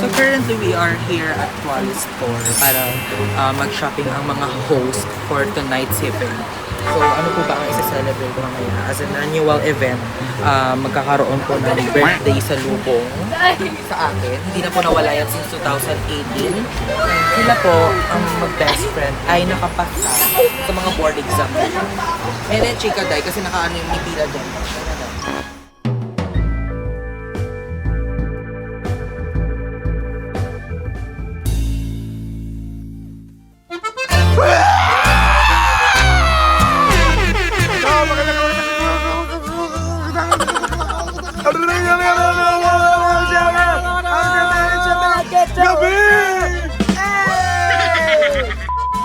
So currently we are here at Wally Store para mag-shopping ang mga host for tonight's event. So ano po ba ang isa-celebrate mamaya? As an annual event, magkakaroon po ng birthday sa lubong sa akin. Hindi na po nawala yan since 2018. Sila po, ang mag-best friend, ay nakapasa sa mga board exam. And then chika day kasi nakaano yung nipila doon.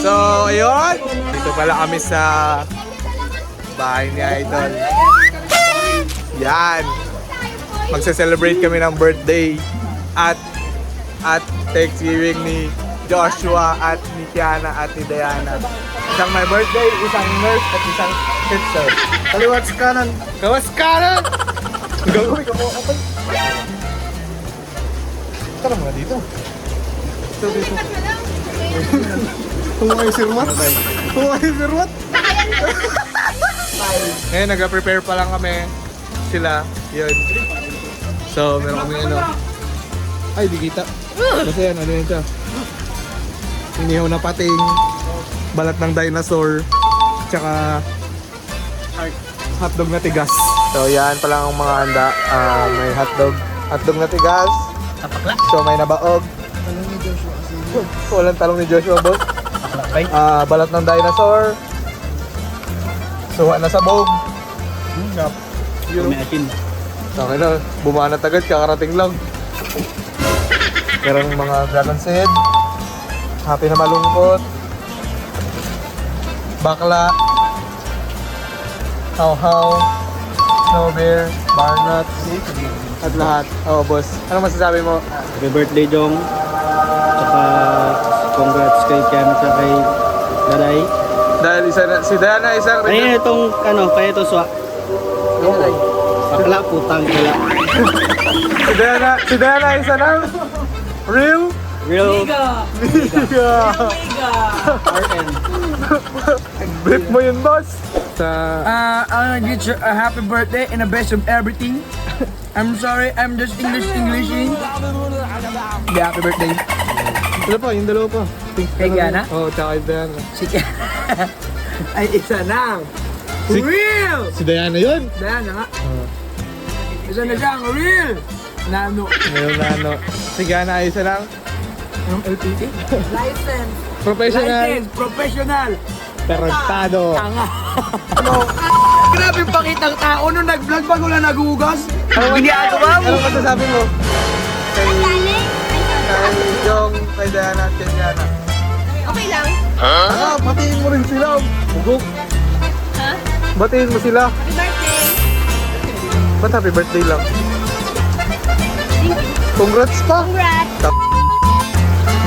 So, ayun. Dito pala kami sa bahay ni Idol. Yan. Magse-celebrate kami ng birthday at Thanksgiving ni Joshua at ni Kiana at ni Diana. Isang may birthday, isang nurse at isang teacher. Kaliwat kanan. Kawas kanan! Gagawin ka mo. Tara mga dito. Dito. Huwag sirwat? Huwag sirwat? Ngayon, nag-prepare pa lang kami. Sila, yun. So, meron kami ano. Ay, di kita. Kasi yan, ano yun siya. Inihaw na pating. Balat ng dinosaur. Tsaka hotdog na tigas. So, yan pa lang ang mga handa. May hotdog na tigas. So, may nabaog. Walang talong ni Joshua, boss. Balat ng dinosaur. Suha na sabog. May akin. Okay na, bumanat agad, kakarating lang. Merong mga dragon seed. Happy na malungkot. Bakla. How-how. Snow bear. Bar nuts. At lahat. Oo, boss. Ano masasabi mo? Happy birthday, Jong. Tsaka congrats kay Kiana at kay Daday. Dahil si Diana isang... Kaya itong, kaya itong swa. Bakla, putang kala. si Diana isa ng real Liga! RN. Blip mo yun, boss. Sa... I wanna get you a happy birthday and the best of everything. I'm sorry, I'm just Englishing. Yeah, happy birthday. Yung dalawa pa. Kay Kiana? Oo, tsaka kay Diana. Si ay, isa na. Real! Si Diana yun. Diana nga. Isa na siyang real. Nano. Ngayon na ano. Si Diana ay isa lang. Ang LPT? License! Professional. Tarantado. Tanga. Grabe pakitang tao nung nag-vlog bago na nagugas. Ginagawa mo? Anong masasabi mo? Kay Jong, kay Diana at kay Diana. Okay lang. Batiin mo rin sila. Bugok. Ha? Batiin mo sila. Happy birthday. Ba't happy birthday lang? Congrats pa. Congrats.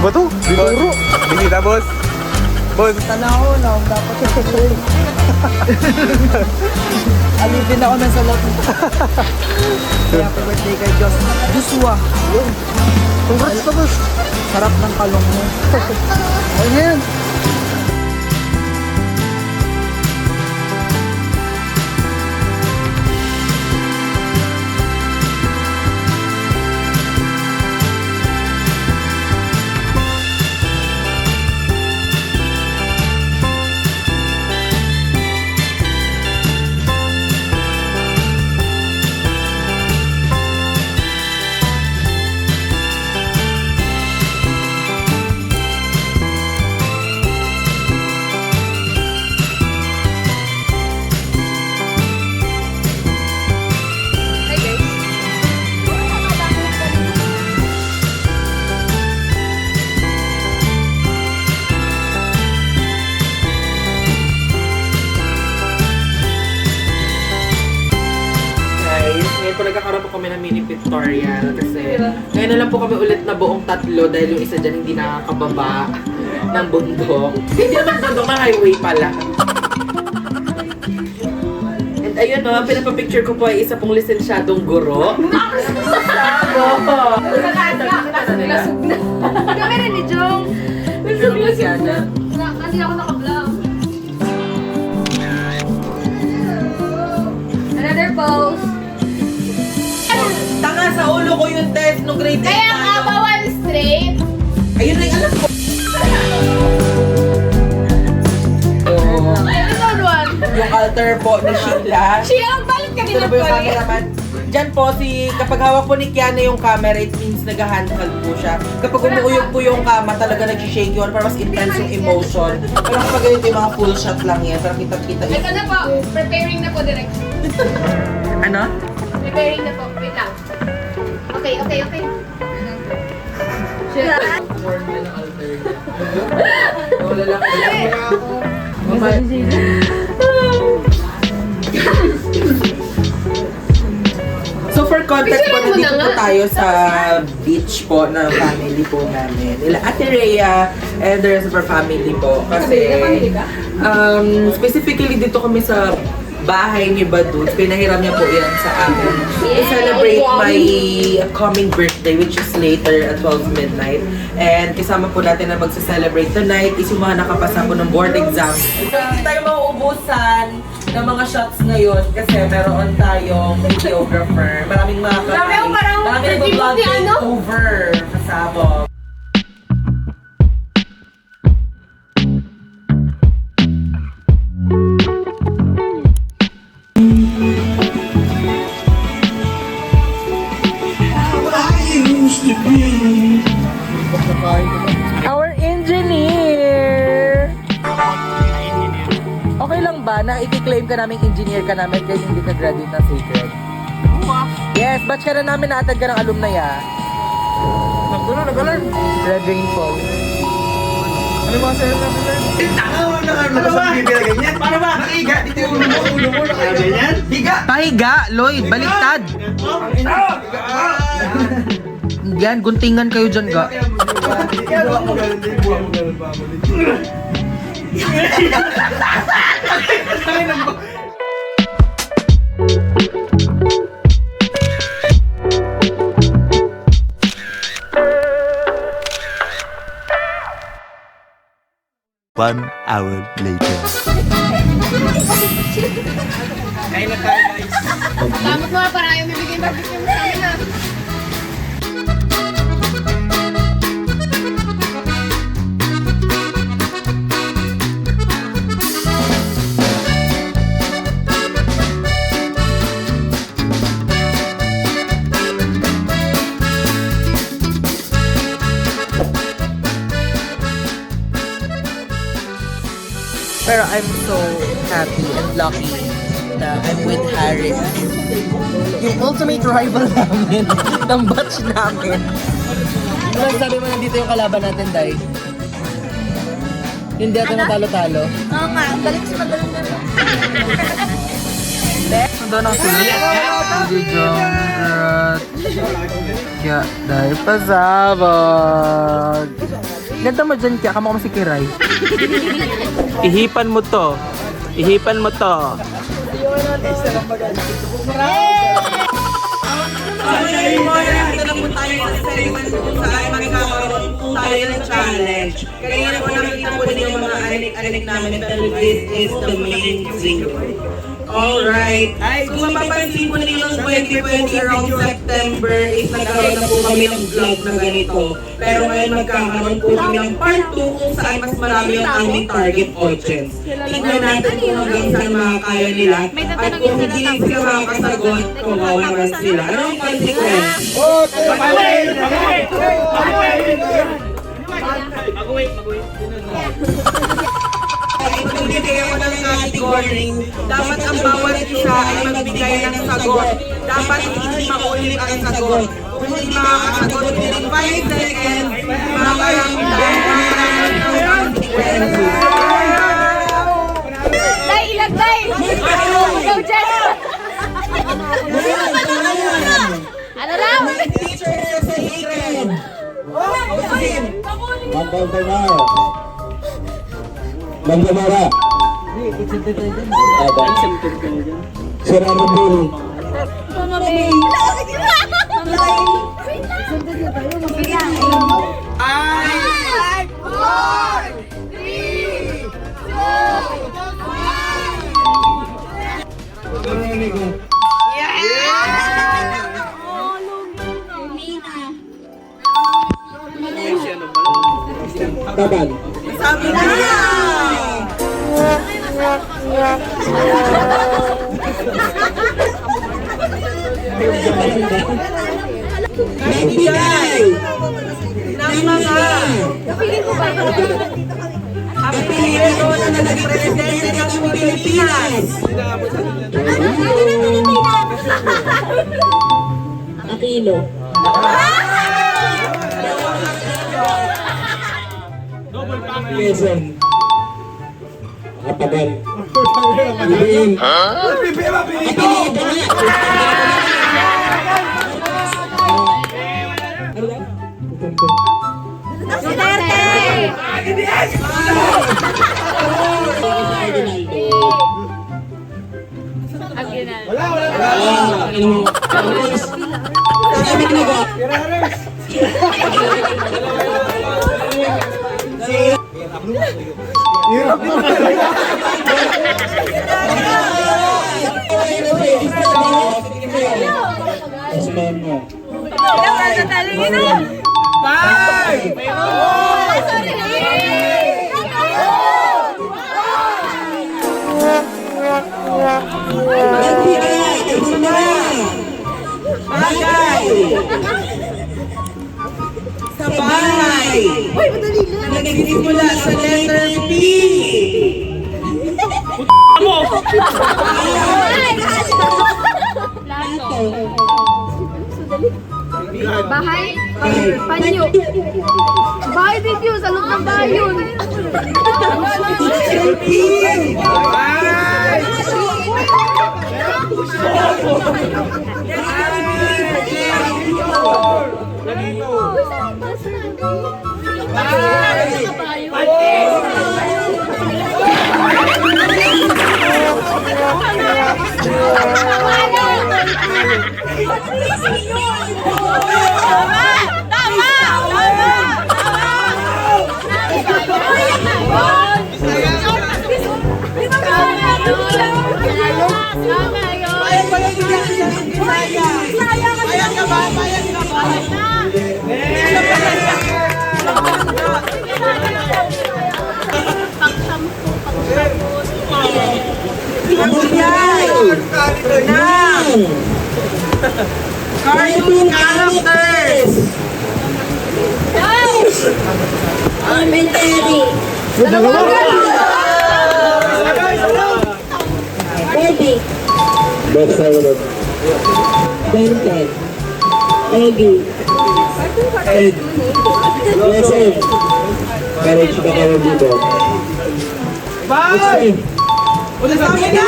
Ba to? Dinuro. Binita, boss. Boss. Tanaw na, dapat sa tuloy. Alipin ako ng salat. Happy birthday kay Joshua. Congrats pa, boss. Sarap ng kalong mo. Ayan. Hi guys. Guys, ngayon po nagkakaroon po kami ng mini pictorial kasi ngayon na lang po kami ulit na buong tatlo dahil yung isa dyan hindi nakakababa ng bundok. Hindi naman bundok na highway pala. And ayun no, pinapapicture ko po ay isa pong lisensyadong guro. Sabo! Lasog na. Kami rin ni Jong. Lasog na. Kasi ako naka-vlog. Another pose. Tanga sa ulo ko yung test nung grade 8 Kaya nga, bawal straight. Ayun na yung alam ko. Ay, episode 1. Yung alter po ni Sheila. Sheila, magbalik ka din Ito na ng po yung Korea. cameraman. Diyan po, kapag hawak po ni Kiana yung camera, it means nag-handheld po siya. Kapag umuuyog po yung kama, talaga nag-shake yun para mas intense yung emotion. Pero kapag ganito yung mga full shot lang yan, para kita-kita Ito na po. Preparing na po direct. Ano? Preparing na po. Wait lang. Okay. Shit. Wala lang. So for context po, Picturean mo nandito na po nga. tayo sa beach po na family po namin. Nila Ate Rhea and the rest of our family po. Kasi specifically dito kami sa bahay ni Baduts. Pinahiram niya po yan sa akin. To celebrate my coming birthday, which is later at 12 midnight. And kasama po natin na magsa-celebrate tonight is yung mga nakapasa po ng board exam. So hindi tayo mauubusan ng mga shots ngayon kasi meron tayong videographer. Maraming mga Parang maraming certificate vlog ni ano? over kasabog. Our engineer! Okay lang ba na i-claim ka namin engineer ka namin kahit hindi ka graduate ng Sacred? Yes, batch ka na namin, naatag ka ng alumni ah. Nagalan. Red Rainfall. Ano ba sa'yo na bilan? Ano ba? Ganyan? Paano ba? Nakiga. Dito yung ulo mo. Ganyan? Higa. Pahiga, Lloyd, baliktad! Yan, guntingan kayo dyan ga. Buwang mo ganun din. Buwang mo ganun pa. One hour later. Kain na tayo guys. Salamat mga para ayaw may bigay barbecue mo sa amin ha. Pero I'm so happy and lucky na I'm with Harris. Yung ultimate rival namin, ng batch namin. Diba sabi mo nandito yung kalaban natin, Day? Hindi natin natalo-talo. Oo nga, balik sa magaling na lang. Ito na sila. Hindi jongrat. Kaya dahil pasabag. Ganda mo dyan kaya, kama ko si Kiray. Ihipan mo to. Ihipan mo to. Ito na po tayo sa segment kung saan magkakaroon po tayo ng challenge. Kaya po nakikita po ninyo yung mga anik-anik namin, pero this is the main thing. Alright. Kung mapapansin po ninyo ng 2020 around September is nagkaroon na po kami ng vlog na ganito. Pero ngayon magkakaroon po kami ng part 2 kung saan mas marami ang aming target audience. Tignan natin kung hanggang saan makakaya nila. At kung hindi sila makakasagot, kawawa na sila. Ano ang consequence? Magbibigay ako ng category. Dapat ang bawat isa ay magbigay ng sagot. Dapat hindi maulit ang sagot. Kung hindi makakasagot within 5 seconds, makaramdaman ng consequences. Day, ilag, Day! Go, Jess! Ano raw? Teacher sa Sacred. Mantap tayo. Banggamara. Ada. Serang Bill. Mama May! Taban. Nagbigay ng mga Napiling ko ba yun? apelyido na nagrepresente ng Pilipinas. Aquino. Quezon. Katagal. Ibigin. Osman mo. Nagbigay ng bagay sa bahay na nagsimula sa letter P. Bahay? Panyo. Bahay din yun, sa loob ng bahay yun. Letter P. Cartoon characters. Elementary. Baby. Basta Ben 10. Eggy. Ed. Lesson. Courage na kayo dito. Bye! Sabi na!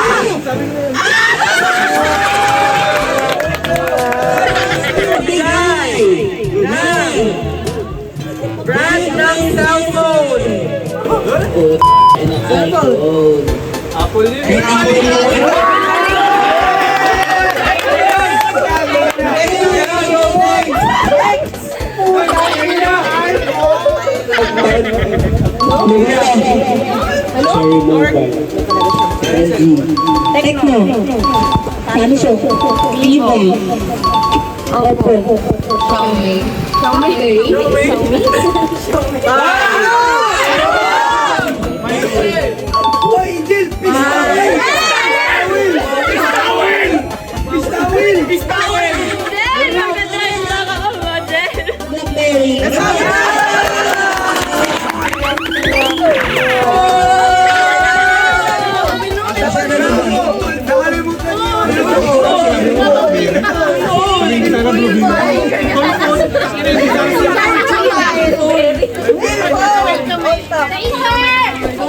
Bigay ng brand ng cellphone. Apple yun. Cherry Mobile. LG. Tecno. Samsung. Vivo. Oppo. Xiaomi. Xiaomi.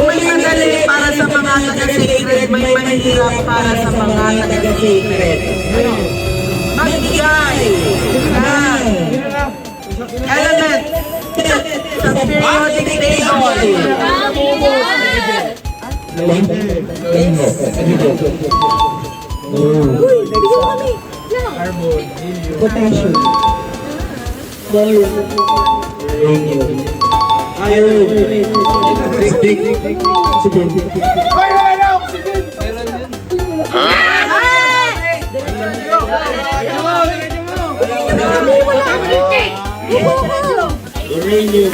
May madali para sa mga taga-sacred, may mahirap para sa mga taga-sacred. Magbigay ng element sa periodic table. Potassium. Uranium. Iron. Oxygen. Uranium.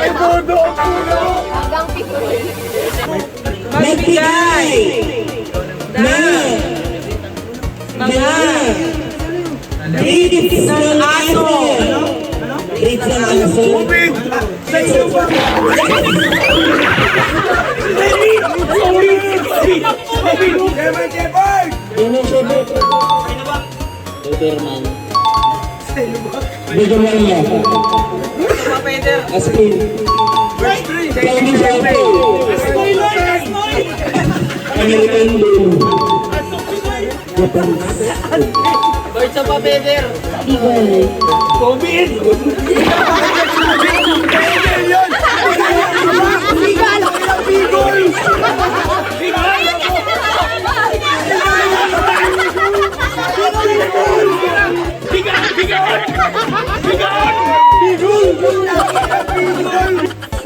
Hanggang figure. Magbigay ng mga treats ng aso. Treats ng aso. Doberman. Doberman yan. Aspin. Chinese Apple. American Bull. Eagle.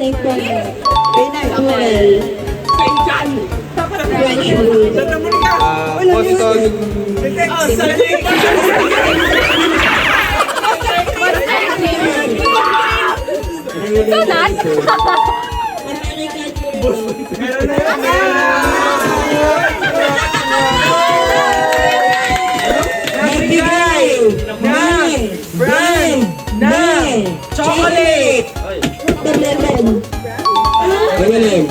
Saint Bernard. Poodle. French Bulldog. Boston. Kanan? Magbigay ng brand ng chocolate. Lemon. Magaling.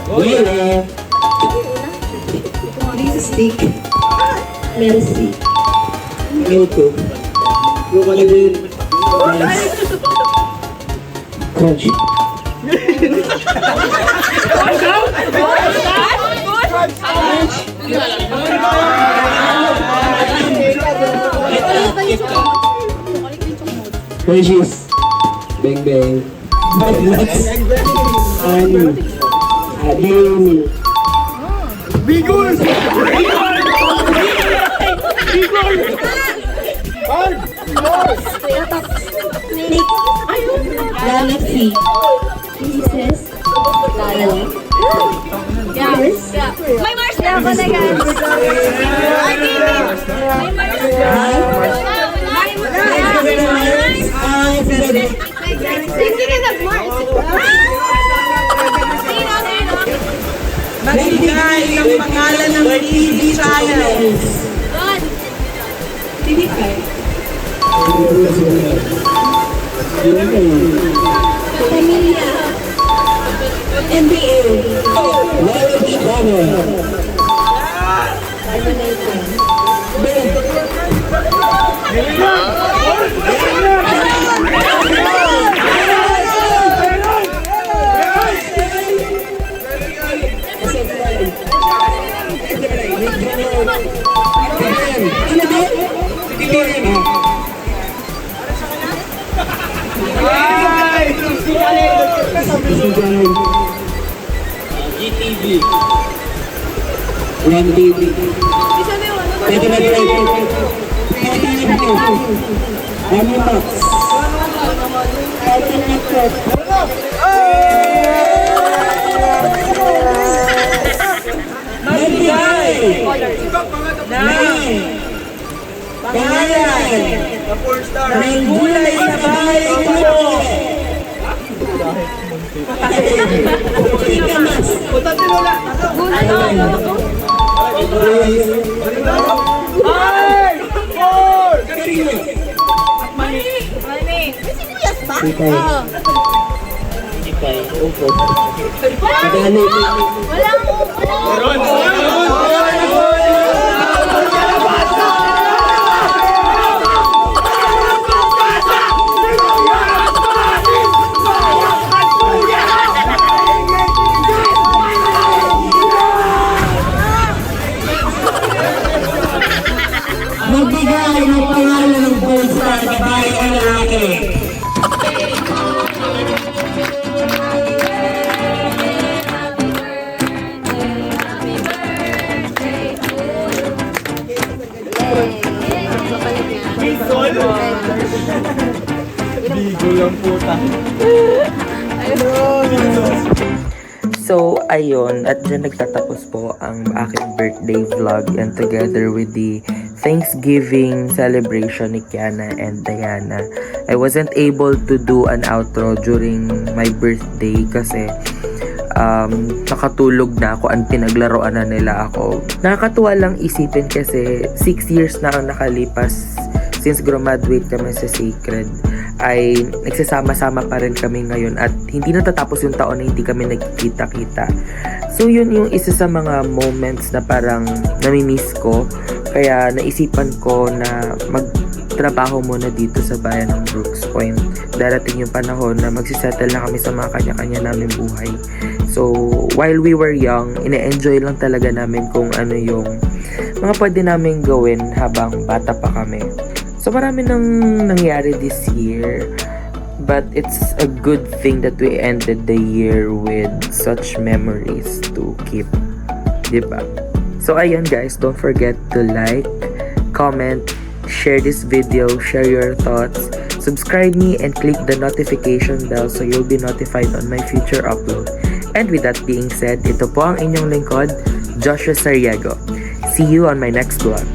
Wala. Stick. Mercy. Milko. Lumalibin. Crunchy. Hershey's. Bang Bang. Nuts. And Dairy Milk. Galaxy. Pieces. Lalo. Mars. May Mars na ako na guys. Ay, may Mars. Sige ka nag-Mars. Magbigay ng pangalan ng TV channels. TV5. Pamilya. NBA. Knowledge Channel. GTV. One TV. Pwede na rin. Animax. Cartoon Network. Magbigay ng pangalan ng gulay sa bahay ko. Tikamas. Magbigay ng pangalan ng gold star na bahay o lalaki. So, ayun, at dyan nagtatapos po ang aking birthday vlog and together with the Thanksgiving celebration ni Kiana and Diana. I wasn't able to do an outro during my birthday kasi nakatulog na ako and pinaglaruan na nila ako. Nakakatuwa lang isipin kasi 6 years na ang nakalipas since graduate kami sa Sacred, ay nagsasama-sama pa rin kami ngayon at hindi natatapos yung taon na hindi kami nagkikita-kita. So yun yung isa sa mga moments na parang namimiss ko, kaya naisipan ko na magtrabaho muna dito sa bayan ng Brooks Point. Darating yung panahon na magsisettle na kami sa mga kanya-kanya namin buhay. So while we were young, ine-enjoy lang talaga namin kung ano yung mga pwede namin gawin habang bata pa kami. So marami nang nangyari this year, but it's a good thing that we ended the year with such memories to keep, diba? So ayan guys, don't forget to like, comment, share this video, share your thoughts, subscribe me and click the notification bell so you'll be notified on my future upload. And with that being said, ito po ang inyong lingkod, Joshua Sariego. See you on my next vlog.